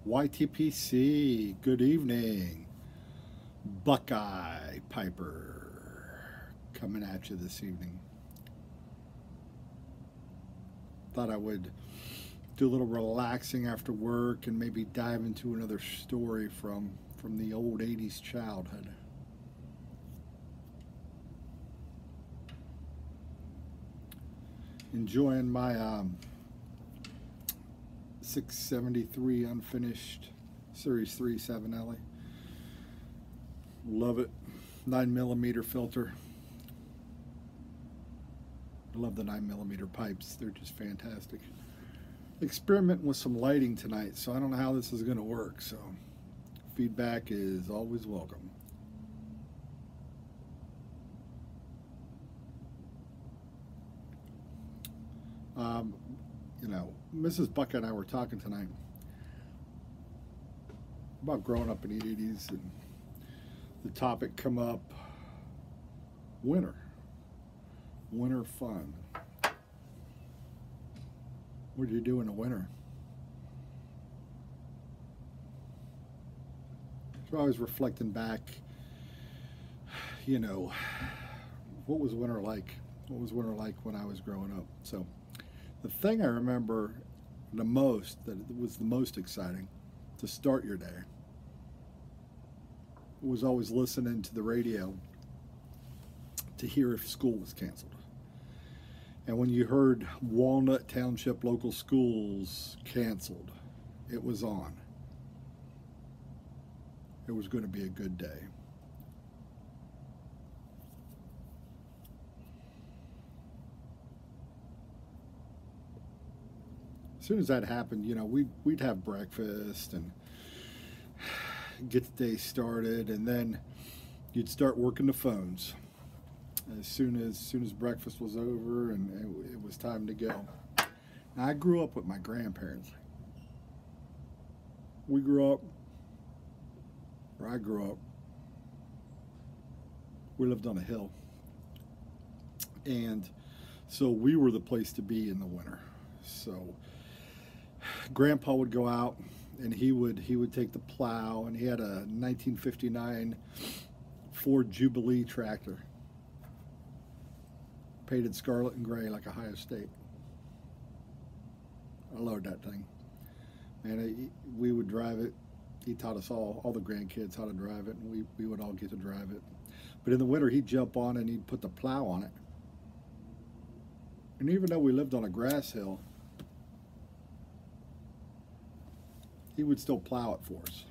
YTPC, good evening. Buckeye Piper coming at you this evening. Thought I would do a little relaxing after work and maybe dive into another story from the old 80s childhood. Enjoying my 673 unfinished Series 3 7L. Love it. 9mm filter. I love the 9mm pipes. They're just fantastic. Experimenting with some lighting tonight, so I don't know how this is going to work. So feedback is always welcome. You know, Mrs. Bucket and I were talking tonight about growing up in the 80s, and the topic come up, winter fun. What do you do in the winter? So I was reflecting back, you know, what was winter like? What was winter like when I was growing up? So the thing I remember the most, that was the most exciting to start your day, was always listening to the radio to hear if school was canceled. And when you heard Walnut Township local schools canceled, it was on. It was going to be a good day. As soon as that happened, you know, we'd have breakfast and get the day started, and then you'd start working the phones as soon as breakfast was over and it was time to go. Now, I grew up with my grandparents. I grew up, we lived on a hill, and so we were the place to be in the winter. So Grandpa would go out and he would take the plow, and he had a 1959 Ford Jubilee tractor, painted scarlet and gray like Ohio State. I loved that thing. And we would drive it. He taught us all the grandkids, how to drive it, and we would all get to drive it. But in the winter, he'd jump on and he'd put the plow on it. And even though we lived on a grass hill, he would still plow it for us.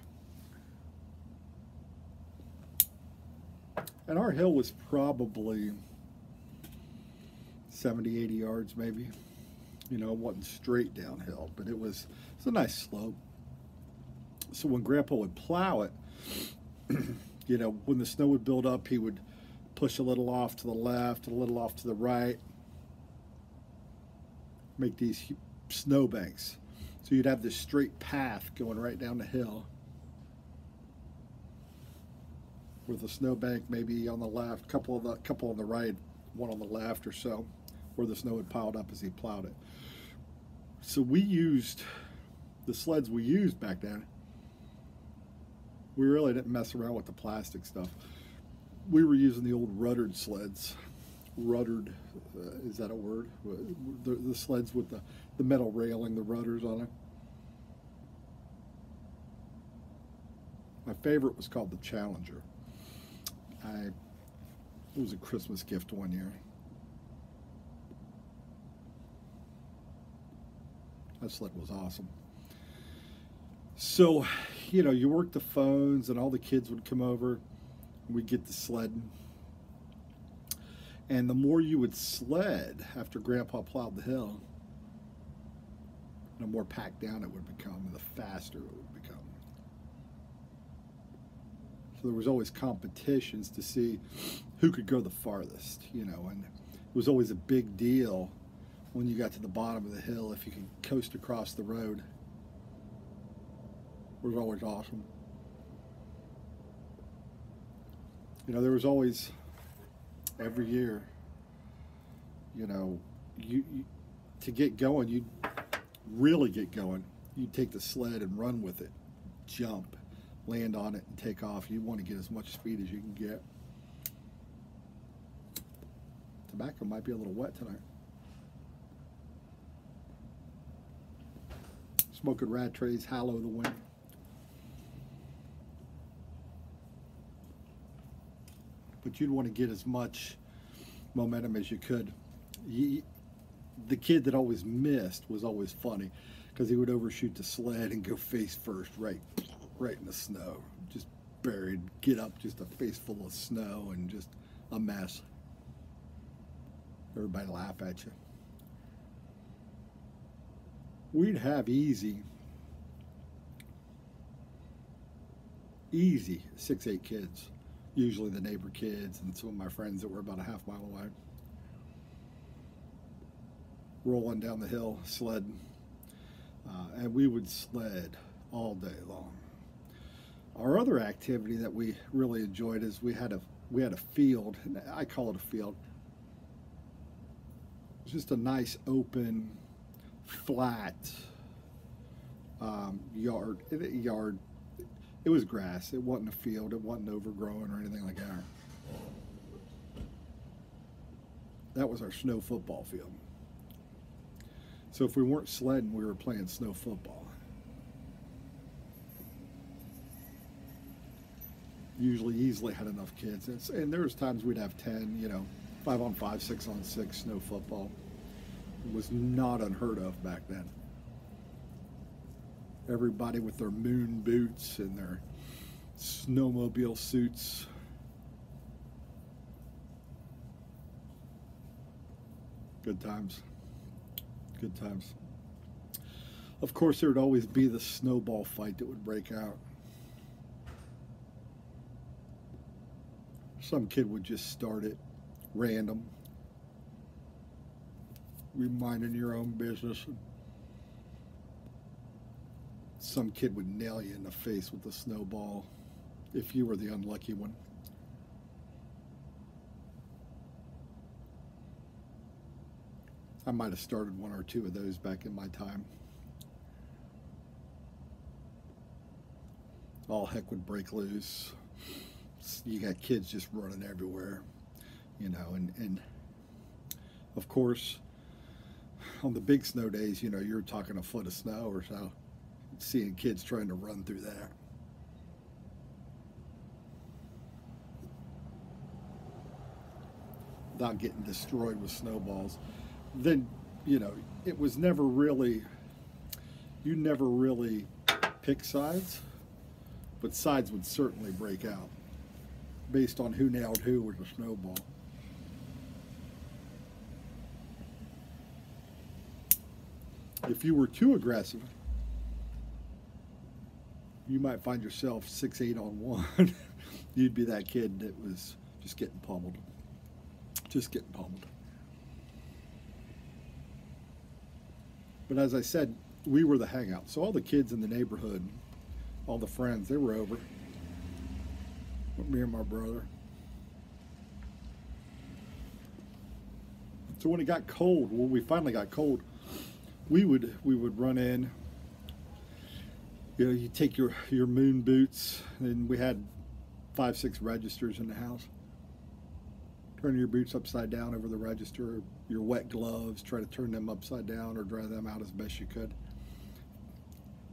And our hill was probably 70, 80 yards maybe. You know, it wasn't straight downhill, but it was a nice slope. So when Grandpa would plow it, you know, when the snow would build up, he would push a little off to the left, a little off to the right, make these snow banks. So you'd have this straight path going right down the hill with a snowbank maybe on the left, couple on the right, one on the left or so, where the snow had piled up as he plowed it. So we used the sleds we used back then. We really didn't mess around with the plastic stuff. We were using the old ruddered sleds. Ruddered, is that a word? The sleds with the metal railing, the rudders on it. My favorite was called the Challenger. It was a Christmas gift one year. That sled was awesome. So, you know, you work the phones and all the kids would come over and we'd get the sledding. And the more you would sled after Grandpa plowed the hill, the more packed down it would become and the faster it would become. So there was always competitions to see who could go the farthest, you know, and it was always a big deal when you got to the bottom of the hill if you could coast across the road. It was always awesome. You know, there was always, every year, you know, you to get going, you'd really get going, you'd take the sled and run with it jump, land on it, and take off. You want to get as much speed as you can get. Tobacco might be a little wet tonight. Smoking rat trays, hallow the wind. But you'd want to get as much momentum as you could. The kid that always missed was always funny because he would overshoot the sled and go face first, right in the snow, just buried, get up, just a face full of snow and just a mess. Everybody laugh at you. We'd have easy 6, 8 kids, usually the neighbor kids and some of my friends that were about a half mile away, rolling down the hill, sledding, and we would sled all day long. Our other activity that we really enjoyed is we had a field, and I call it a field. It's just a nice open, flat yard. It was grass. It wasn't a field. It wasn't overgrown or anything like that. That was our snow football field. So if we weren't sledding, we were playing snow football. Usually easily had enough kids. And there was times we'd have 10, 5-on-5, 6-on-6 snow football. It was not unheard of back then. Everybody with their moon boots and their snowmobile suits. Good times. Good times. Of course, there would always be the snowball fight that would break out. Some kid would just start it random. Be minding your own business. Some kid would nail you in the face with a snowball if you were the unlucky one. I might have started 1 or 2 of those back in my time. All heck would break loose. You got kids just running everywhere, and of course, on the big snow days, you're talking a foot of snow or so. Seeing kids trying to run through that. Without getting destroyed with snowballs. Then, it was never really, you never really pick sides, but sides would certainly break out based on who nailed who with a snowball. If you were too aggressive, you might find yourself 6, 8 on 1. You'd be that kid that was just getting pummeled. Just getting pummeled. But as I said, we were the hangout. So all the kids in the neighborhood, all the friends, they were over with me and my brother. So when it got cold, when we finally got cold, we would run in. You take your moon boots, and we had 5, 6 registers in the house. Turn your boots upside down over the register. Your wet gloves, try to turn them upside down or dry them out as best you could.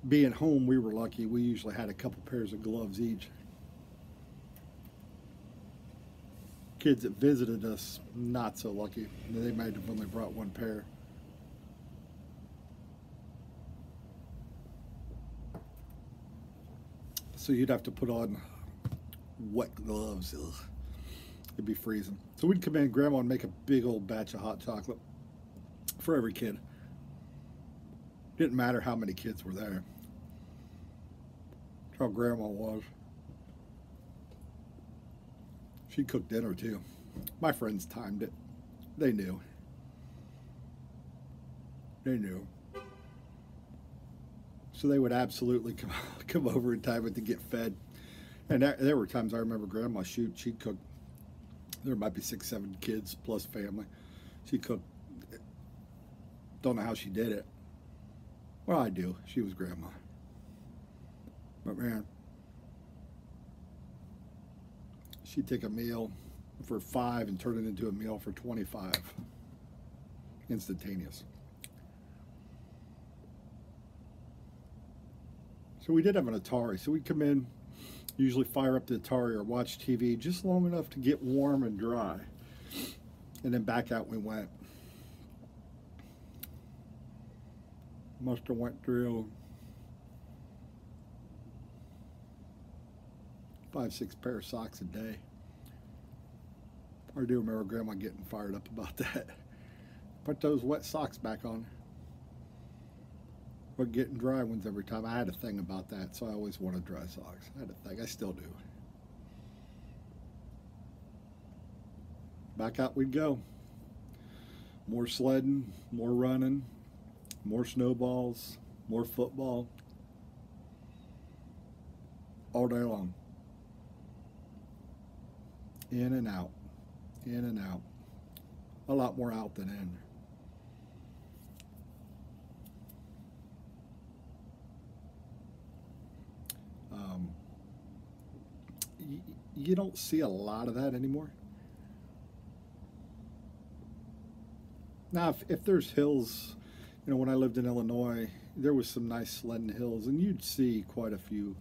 Being home, we were lucky. We usually had a couple pairs of gloves each. Kids that visited us, not so lucky. They might have only brought 1 pair. So you'd have to put on wet gloves. Ugh. It'd be freezing. So we'd come in, Grandma would make a big old batch of hot chocolate for every kid. Didn't matter how many kids were there. That's how Grandma was. She cooked dinner too. My friends timed it. They knew. They knew. So they would absolutely come over in time to get fed. And there were times I remember Grandma, she'd cook. There might be 6, 7 kids plus family. She cooked. Don't know how she did it. Well, I do. She was Grandma. But man, she'd take a meal for 5 and turn it into a meal for 25. Instantaneous. So we did have an Atari. So we'd come in, usually fire up the Atari or watch TV just long enough to get warm and dry. And then back out we went. Must have went through 5, 6 pair of socks a day. I do remember Grandma getting fired up about that. Put those wet socks back on. But getting dry ones every time. I had a thing about that, so I always wanted dry socks. I had a thing. I still do. Back out we'd go. More sledding, more running, more snowballs, more football. All day long. In and out. In and out. A lot more out than in. You don't see a lot of that anymore. Now, if there's hills, you know, when I lived in Illinois, there was some nice sledding hills, and you'd see quite a few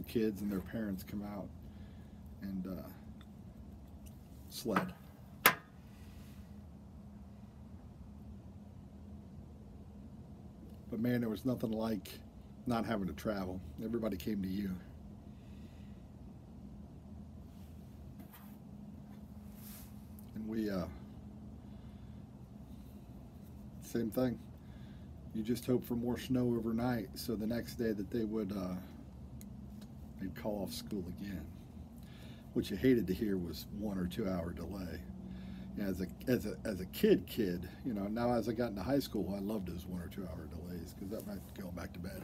kids and their parents come out and sled. But man, there was nothing like not having to travel. Everybody came to you. And we, same thing. You just hope for more snow overnight, so the next day that they would, they'd call off school again. What you hated to hear was 1 or 2 hour delay. You know, as a kid, you know. Now as I got into high school, I loved those 1 or 2 hour delays because that meant going back to bed.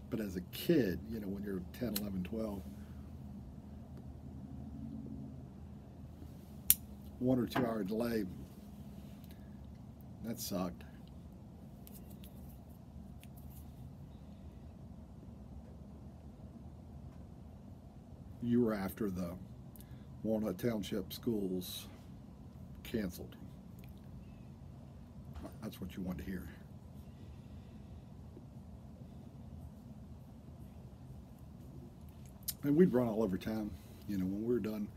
But as a kid, you know, when you're 10, 11, 12, 1 or 2 hour delay, that sucked. You were after the Walnut Township schools canceled. That's what you wanted to hear. And we'd run all over town. You know, when we were done,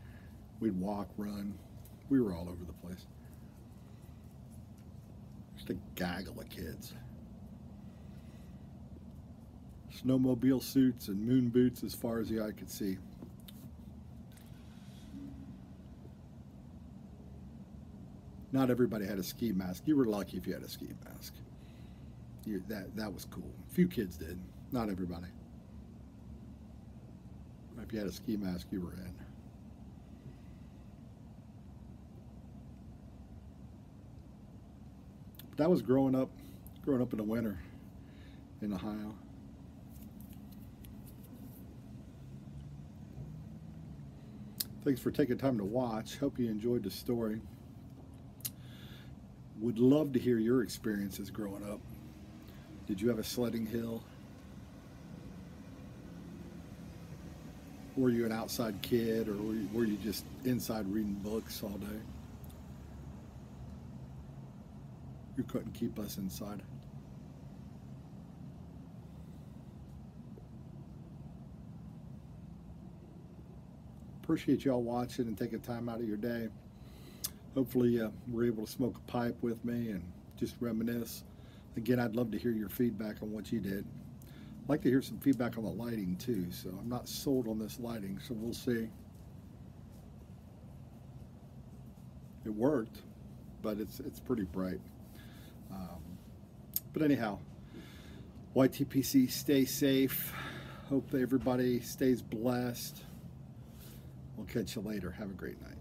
we'd walk, run. We were all over the place. Just a gaggle of kids. Snowmobile suits and moon boots as far as the eye could see. Not everybody had a ski mask. You were lucky if you had a ski mask. That was cool. A few kids did. Not everybody. If you had a ski mask, you were in. But that was growing up in the winter in Ohio. Thanks for taking time to watch. Hope you enjoyed the story. Would love to hear your experiences growing up. Did you have a sledding hill? Were you an outside kid, or were you just inside reading books all day? You couldn't keep us inside. Appreciate y'all watching and taking time out of your day. Hopefully we're able to smoke a pipe with me and just reminisce. Again, I'd love to hear your feedback on what you did. I'd like to hear some feedback on the lighting too, so I'm not sold on this lighting, so we'll see. It worked, but it's pretty bright. But anyhow, YTPC, stay safe. Hope that everybody stays blessed. We'll catch you later. Have a great night.